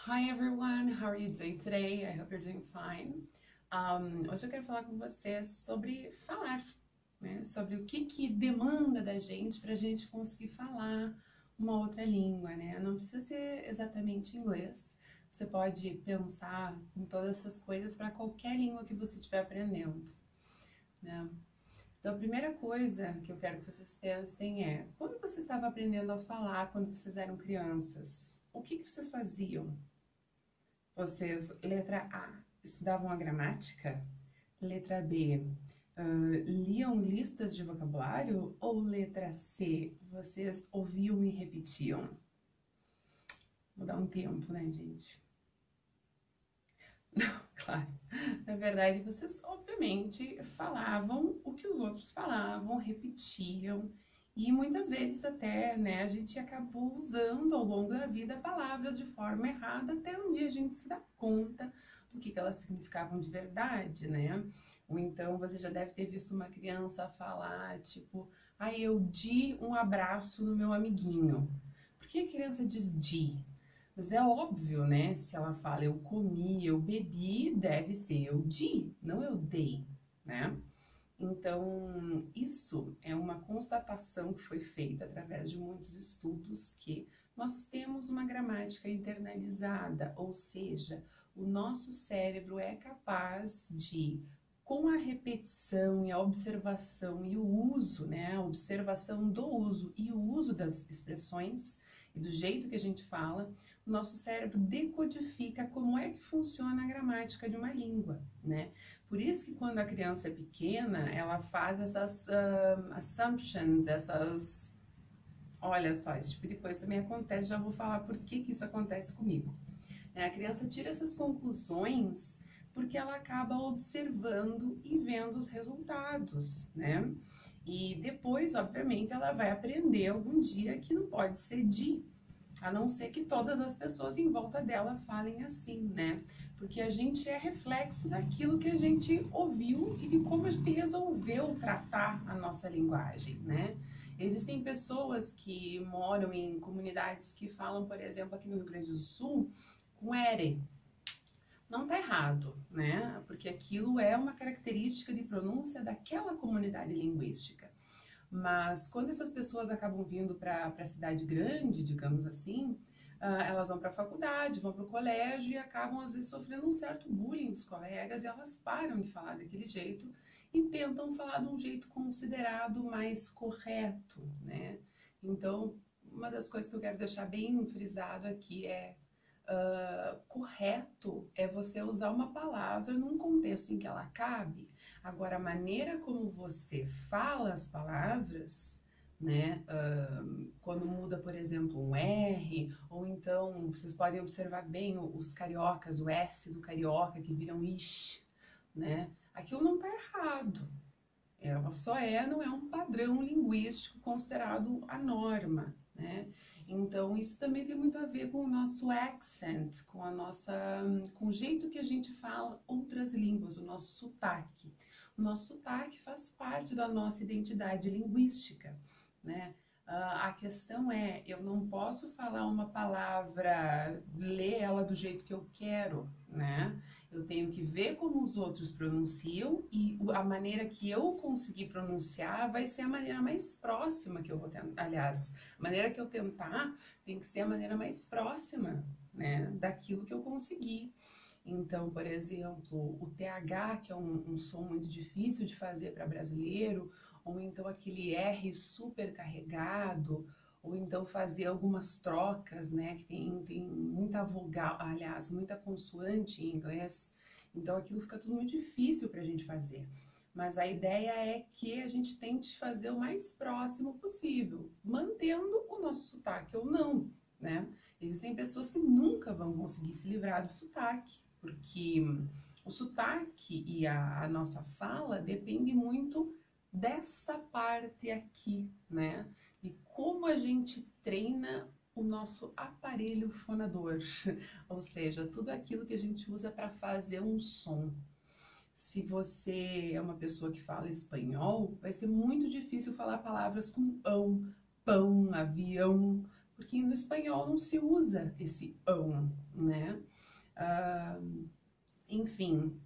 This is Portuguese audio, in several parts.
Hi everyone, how are you doing today? I hope you're doing fine. Hoje eu quero falar com vocês sobre falar, né? Sobre o que demanda da gente para a gente conseguir falar uma outra língua, né? Não precisa ser exatamente inglês. Você pode pensar em todas essas coisas para qualquer língua que você estiver aprendendo, né? Então, a primeira coisa que eu quero que vocês pensem é: quando você estava aprendendo a falar, quando vocês eram crianças, o que vocês faziam? Vocês, letra A, estudavam a gramática? Letra B, liam listas de vocabulário? Ou letra C, vocês ouviam e repetiam? Vou dar um tempo, né, gente? Claro. Na verdade, vocês obviamente falavam o que os outros falavam, repetiam, e muitas vezes até, né, a gente acabou usando ao longo da vida palavras de forma errada, até um dia a gente se dá conta do que elas significavam de verdade, né? Ou então você já deve ter visto uma criança falar, tipo, eu di um abraço no meu amiguinho. Por que a criança diz di? Mas é óbvio, né? Se ela fala eu comi, eu bebi, deve ser eu di, não eu dei, né? Então, isso é uma constatação que foi feita através de muitos estudos que nós temos uma gramática internalizada, ou seja, o nosso cérebro é capaz de, com a repetição e a observação e o uso, né, a observação do uso e o uso das expressões e do jeito que a gente fala, o nosso cérebro decodifica como é que funciona a gramática de uma língua, né? Por isso que quando a criança é pequena, ela faz essas assumptions, essas... Olha só, esse tipo de coisa também acontece, já vou falar por que isso acontece comigo. A criança tira essas conclusões porque ela acaba observando e vendo os resultados, né? E depois, obviamente, ela vai aprender algum dia que não pode ser de, a não ser que todas as pessoas em volta dela falem assim, né? Porque a gente é reflexo daquilo que a gente ouviu e de como a gente resolveu tratar a nossa linguagem, né? Existem pessoas que moram em comunidades que falam, por exemplo, aqui no Rio Grande do Sul, com ere. Não tá errado, né? Porque aquilo é uma característica de pronúncia daquela comunidade linguística. Mas quando essas pessoas acabam vindo para a cidade grande, digamos assim, elas vão para a faculdade, vão para o colégio e acabam às vezes sofrendo um certo bullying dos colegas e elas param de falar daquele jeito e tentam falar de um jeito considerado mais correto, né? Então, uma das coisas que eu quero deixar bem frisado aqui é correto é você usar uma palavra num contexto em que ela cabe. Agora, a maneira como você fala as palavras, né, quando muda, por exemplo, um R, ou então vocês podem observar bem os cariocas, o S do carioca que viram ish, né? Aquilo não está errado. Ela só não é um padrão linguístico considerado a norma, né? Então, isso também tem muito a ver com o nosso accent, com a nossa, com o jeito que a gente fala outras línguas, o nosso sotaque. O nosso sotaque faz parte da nossa identidade linguística, né? A questão é, eu não posso falar uma palavra, ler ela do jeito que eu quero, né? Eu tenho que ver como os outros pronunciam e a maneira que eu conseguir pronunciar vai ser a maneira mais próxima que eu vou tentar. Aliás, a maneira que eu tentar tem que ser a maneira mais próxima, né, daquilo que eu conseguir. Então, por exemplo, o TH, que é um som muito difícil de fazer para brasileiro, ou então aquele R super carregado, ou então fazer algumas trocas, né, que tem muita vogal, aliás, muita consoante em inglês, então aquilo fica tudo muito difícil para a gente fazer. Mas a ideia é que a gente tente fazer o mais próximo possível, mantendo o nosso sotaque ou não, né? Existem pessoas que nunca vão conseguir se livrar do sotaque, porque o sotaque e a nossa fala depende muito dessa parte aqui, né? E como a gente treina o nosso aparelho fonador, ou seja, tudo aquilo que a gente usa para fazer um som. Se você é uma pessoa que fala espanhol, vai ser muito difícil falar palavras com ão, pão, avião, porque no espanhol não se usa esse ão, né? Enfim,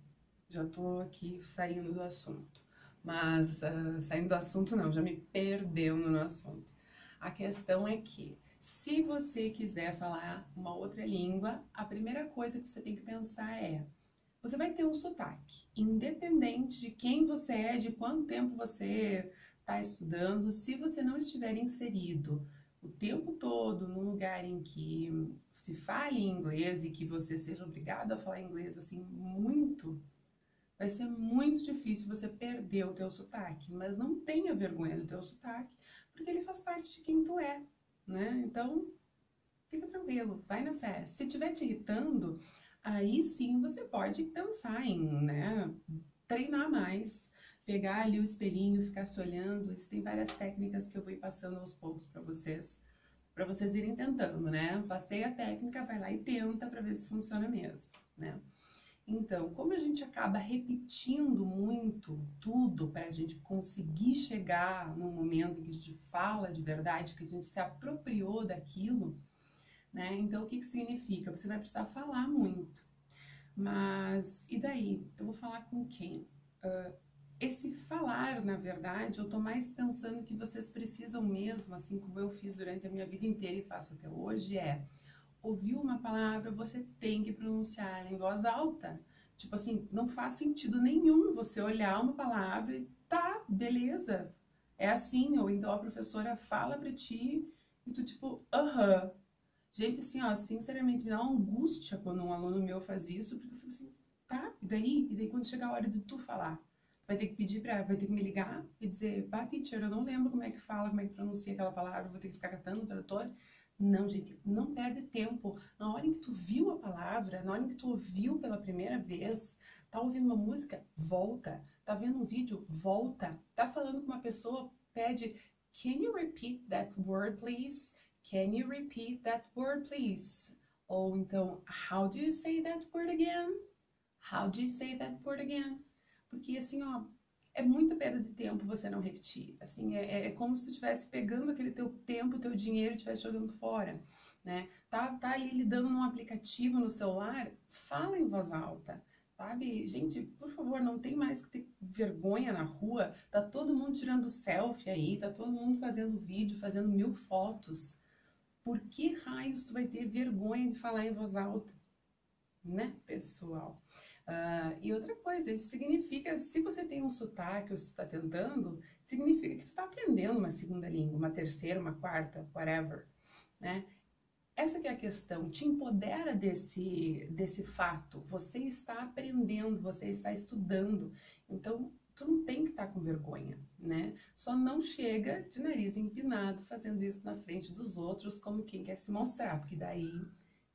já tô aqui saindo do assunto. Mas, saindo do assunto não, já me perdendo no assunto. A questão é que, se você quiser falar uma outra língua, a primeira coisa que você tem que pensar é: você vai ter um sotaque, independente de quem você é, de quanto tempo você está estudando. Se você não estiver inserido o tempo todo num lugar em que se fale inglês e que você seja obrigado a falar inglês assim muito, vai ser muito difícil você perder o teu sotaque. Mas não tenha vergonha do teu sotaque, porque ele faz parte de quem tu é, né? Então, fica tranquilo, vai na fé. Se estiver te irritando, aí sim você pode pensar em, né, treinar mais, pegar ali o espelhinho, ficar se olhando. Existem várias técnicas que eu vou ir passando aos poucos para vocês irem tentando, né? Passei a técnica, vai lá e tenta para ver se funciona mesmo, né? Então, como a gente acaba repetindo muito tudo para a gente conseguir chegar no momento em que a gente fala de verdade, que a gente se apropriou daquilo, né? Então, o que que significa? Você vai precisar falar muito. Mas, e daí? Eu vou falar com quem? Esse falar, na verdade, eu tô mais pensando que vocês precisam mesmo, assim como eu fiz durante a minha vida inteira e faço até hoje, é ouvir uma palavra, você tem que pronunciar ela em voz alta. Tipo assim, não faz sentido nenhum você olhar uma palavra e tá, beleza, é assim, ou então a professora fala pra ti e tu tipo, aham. Gente, assim, ó, sinceramente, me dá uma angústia quando um aluno meu faz isso, porque eu fico assim, tá, e daí? E daí quando chega a hora de tu falar? Vai ter que pedir vai ter que me ligar e dizer, bah, teacher, eu não lembro como é que fala, como é que pronuncia aquela palavra, vou ter que ficar catando o tradutor. Não, gente, não perde tempo. Na hora em que tu viu a palavra, na hora em que tu ouviu pela primeira vez, tá ouvindo uma música, volta. Tá vendo um vídeo, volta. Tá falando com uma pessoa, pede, can you repeat that word, please? Can you repeat that word, please? Ou então, how do you say that word again? How do you say that word again? Porque assim, ó, é muita perda de tempo você não repetir. Assim, é como se tu estivesse pegando aquele teu tempo, teu dinheiro e estivesse jogando fora, né? Tá ali lidando num aplicativo no celular, fala em voz alta, sabe? Gente, por favor, não tem mais que ter vergonha na rua. Tá todo mundo tirando selfie aí, tá todo mundo fazendo vídeo, fazendo 1000 fotos. Por que raios tu vai ter vergonha de falar em voz alta? Né, pessoal? E outra coisa, isso significa, se você tem um sotaque ou se tu tá tentando, significa que tu tá aprendendo uma segunda língua, uma terceira, uma quarta, whatever, né? Essa que é a questão, te empodera desse fato, você está aprendendo, você está estudando, então tu não tem que estar com vergonha, né? Só não chega de nariz empinado fazendo isso na frente dos outros como quem quer se mostrar, porque daí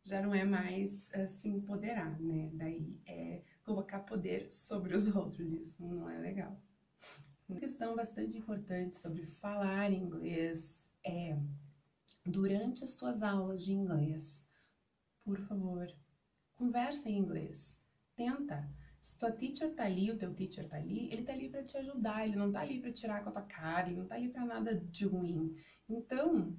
já não é mais se empoderar, né? Daí é colocar poder sobre os outros, isso não é legal. Uma questão bastante importante sobre falar inglês é, durante as tuas aulas de inglês, por favor, conversa em inglês, tenta. Se tua teacher tá ali, o teu teacher tá ali, ele tá ali para te ajudar, ele não tá ali para tirar com a tua cara, ele não tá ali para nada de ruim. Então,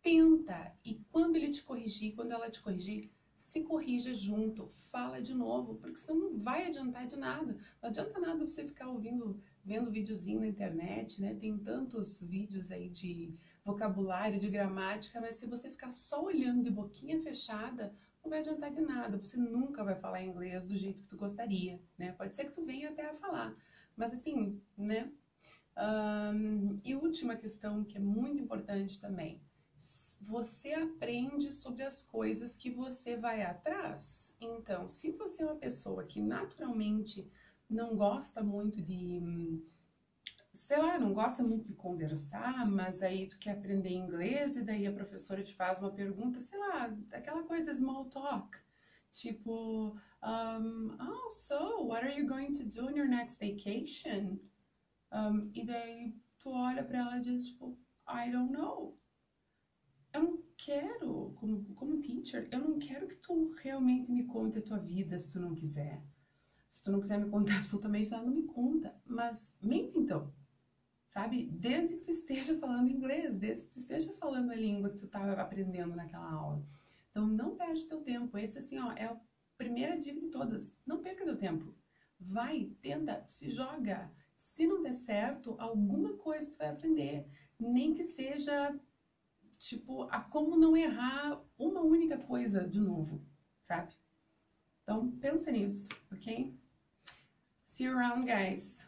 tenta, e quando ele te corrigir, quando ela te corrigir, se corrija junto, fala de novo, porque senão não vai adiantar de nada. Não adianta nada você ficar vendo videozinho na internet, né? Tem tantos vídeos aí de vocabulário, de gramática, mas se você ficar só olhando de boquinha fechada, não vai adiantar de nada. Você nunca vai falar inglês do jeito que tu gostaria, né? Pode ser que tu venha até a falar, mas assim, né? E última questão que é muito importante também, você aprende sobre as coisas que você vai atrás. Então, se você é uma pessoa que naturalmente não gosta muito de, sei lá, não gosta muito de conversar, mas aí tu quer aprender inglês e daí a professora te faz uma pergunta, sei lá, aquela coisa small talk, tipo, oh, so what are you going to do on your next vacation? E daí tu olha para ela e diz, tipo, I don't know. Eu não quero, como teacher, eu não quero que tu realmente me conte a tua vida se tu não quiser. Se tu não quiser me contar absolutamente nada, não me conta. Mas mente então, sabe? Desde que tu esteja falando inglês, desde que tu esteja falando a língua que tu estava aprendendo naquela aula. Então, não perde teu tempo. Esse, assim, ó, é a primeira dica de todas. Não perca teu tempo. Vai, tenta, se joga. Se não der certo, alguma coisa tu vai aprender. Nem que seja, tipo, a como não errar uma única coisa de novo, sabe? Então, pensa nisso, ok? See you around, guys.